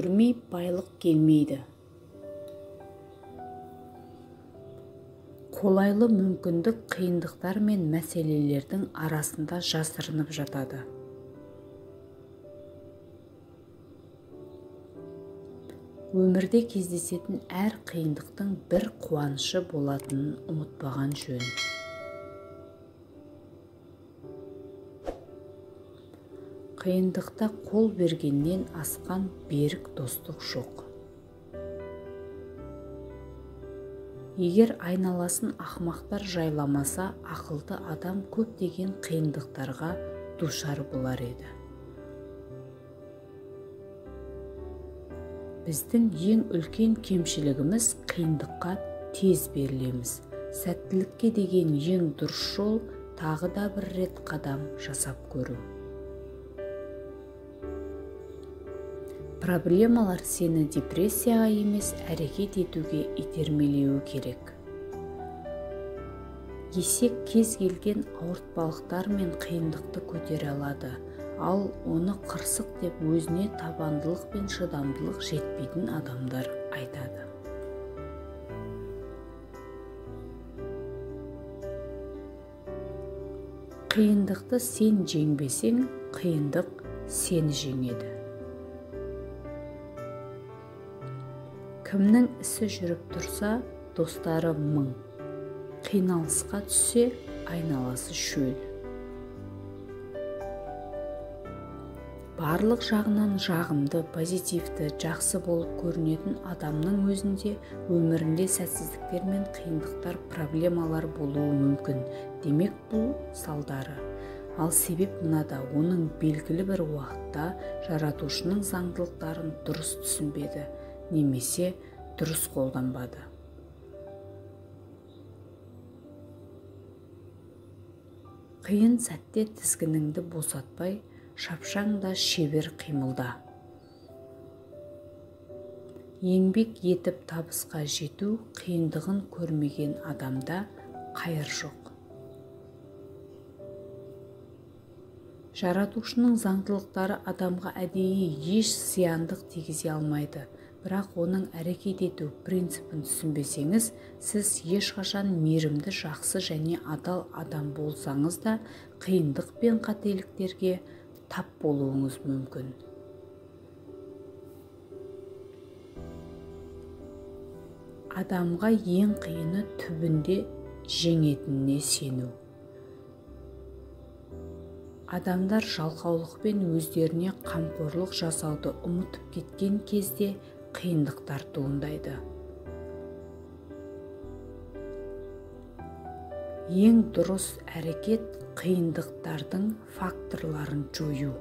көрмей байлық келмейді. Қолайлы мүмкіндік қиындықтар мен мәселелердің арасында жасырынып жатады. Өмірде кездесетін әр қиындықтың бір қуанышы болатынын ұмытпаған жөн. Қиындықта қол бергеннен асқан берік достық жоқ. Егер айналасын ақымақтар жайламаса, ақылды адам көптеген қиындықтарға душар болар еді. Біздің ең үлкен кемшілігіміз қиындыққа тез берілеміз. Сәттілікке деген ең дұрыс жол тағы да бір рет қадам жасап көру. Проблемалар сені депрессияға емес, әрекет етуге итермелеуі керек. Есек кез келген ауыртпалықтар мен қиындықты көтере алады, ал оны қырсық деп өзіне табандылық пен шыдамдылық жетпейтін адамдар айтады. Қиындықты сен жеңбесең, қиындық сені жеңеді. Кімнің ісі жүріп тұрса, достары мың. Қиналысқа түссе, айналасы шөл. Барлық жағынан жағымды, позитивті, жақсы болып көрінетін адамның өзінде өмірінде сәтсіздіктер мен қиындықтар, проблемалар болуы мүмкін. Демек, бұл салдары. Ал себеп мынада: оның белгілі бір уақытта жаратушының заңдылықтарын дұрыс түсінбеді, немесе дұрыс қолданбады. Қиын сәтте тізгініңді босатпай, шапшаң да шебер қимылда. Еңбек етіп табысқа жету, қиындығын көрмеген адамда қайыр жоқ. Жаратушының заңдылықтары адамға әдейі еш зияндық тигізе алмайды. Бірақ оның әрекет ету принципін түсінбесеңіз, сіз ешқашан мейірімді, жақсы және адал адам болсаңыз да, қиындық пен қателіктерге тап болуыңыз мүмкін. Адамға ең қиыны түбінде жеңетініне сену. Адамдар жалқаулықпен өздеріне қамқорлық жасауды ұмытып кеткен кезде қиындықтар туындайды. Ең дұрыс әрекет қиындықтардың факторларын жою.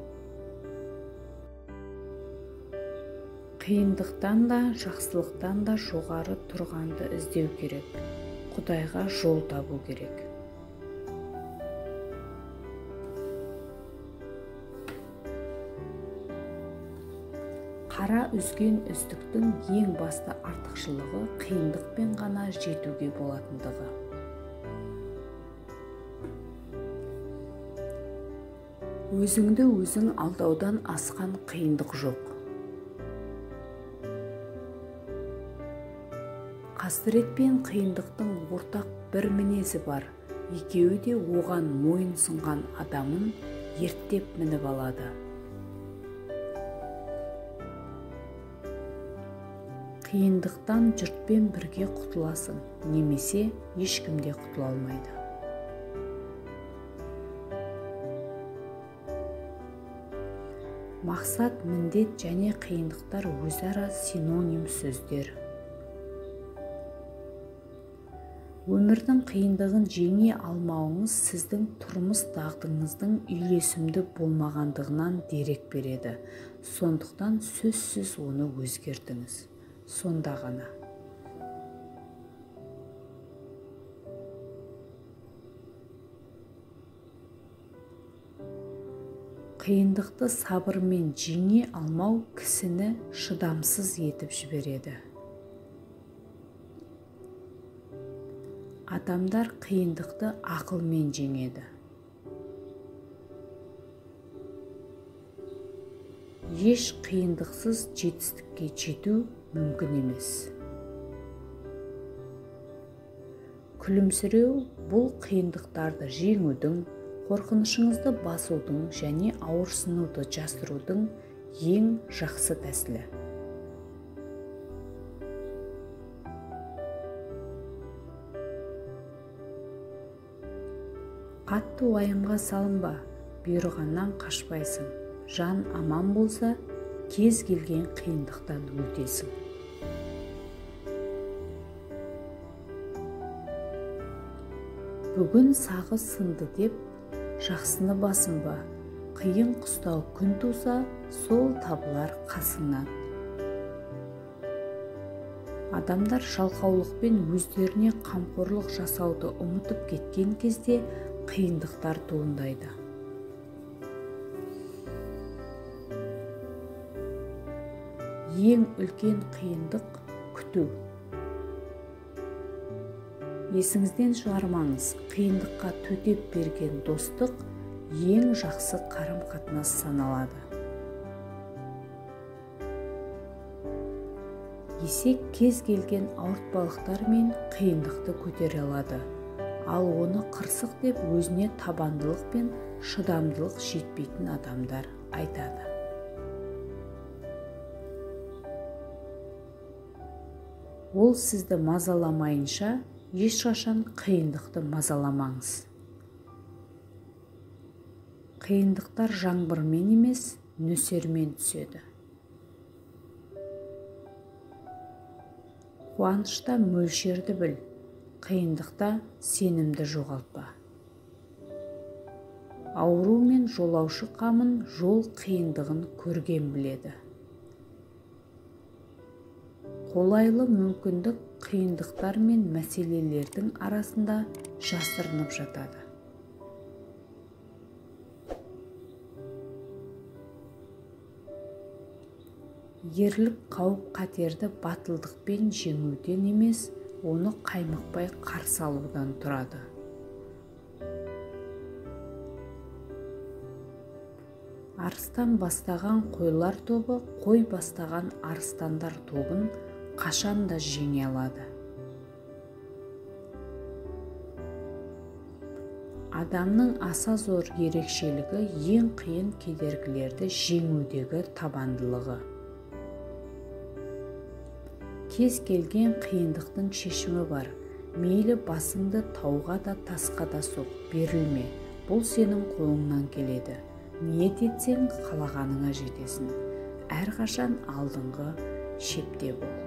Қиындықтан да, жақсылықтан да жоғары тұрғанды іздеу керек. Құдайға жол табу керек. Қара үзген үздіктің ең басты артықшылығы қиындықпен ғана жетуге болатындығы. Өзіңді өзің алдаудан асқан қиындық жоқ. Қасірет пен қиындықтың ортақ бір мінезі бар. Екеуі де оған мойынсұнған адамын ерттеп мініп алады. Қиындықтан жұртпен бірге құтыласың, немесе ешкімде құтыла алмайды. Мақсат, міндет және қиындықтар өзара синоним сөздер. Өмірдің қиындығын жеңе алмауыңыз сіздің тұрмыс дағдыңыздың үйлесімді болмағандығынан дерек береді. Сондықтан сөзсіз оны өзгертіңіз. Сонда ғана. Қиындықты сабырмен жеңе алмау кісіні шыдамсыз етіп жібереді. Адамдар қиындықты ақылмен жеңеді. еш қиындықсыз жетістікке жету мүмкін емес. Күлімсіреу бұл қиындықтарды жеңудің, қорқынышыңызды басудың және ауырсынуды жасырудың ең жақсы тәсілі. Қатты уайымға салынба, бұйырғаннан қашпайсың. Жан аман болса, кез келген қиындықтан өтесің. Бүгін сағы сынды деп, жақсыны басынба. Қиын қыстау күн туса, сол табылар қасыңнан. Адамдар жалқаулықпен өздеріне қамқорлық жасауды ұмытып кеткен кезде қиындықтар туындайды. Ең үлкен қиындық күту. Есіңізден шығармаңыз, қиындыққа төтеп берген достық ең жақсы қарым-қатынас саналады. Есек кез келген ауыртпалықтар мен қиындықты көтере алады, ал оны қырсық деп өзіне табандылық пен шыдамдылық жетпейтін адамдар айтады. Ол сізді мазаламайынша, ешқашан қиындықты мазаламаңыз. Қиындықтар жаңбырмен емес, нөсермен түседі. Қуанышта мөлшерді біл, қиындықта сенімді жоғалтпа. Ауру мен жолаушы қамын жол қиындығын көрген біледі. Қолайлы мүмкіндік қиындықтар мен мәселелердің арасында жасырынып жатады. Ерлік қауіп-қатерді батылдықпен жеңуден емес, оны қаймықпай қарсы алудан тұрады. Арыстан бастаған қойлар тобы қой бастаған арыстандар тобын қашанда жеңе алады. Адамның аса зор ерекшелігі ең қиын кедергілерді жеңудегі табандылығы. Кез келген қиындықтың шешімі бар. Мейлі басыңды тауға да тасқа да соқ, берілме. Бұл сенің қолыңнан келеді. Ниет етсең, қалағаныңа жетесің. Әрқашан алдыңғы шепте бол.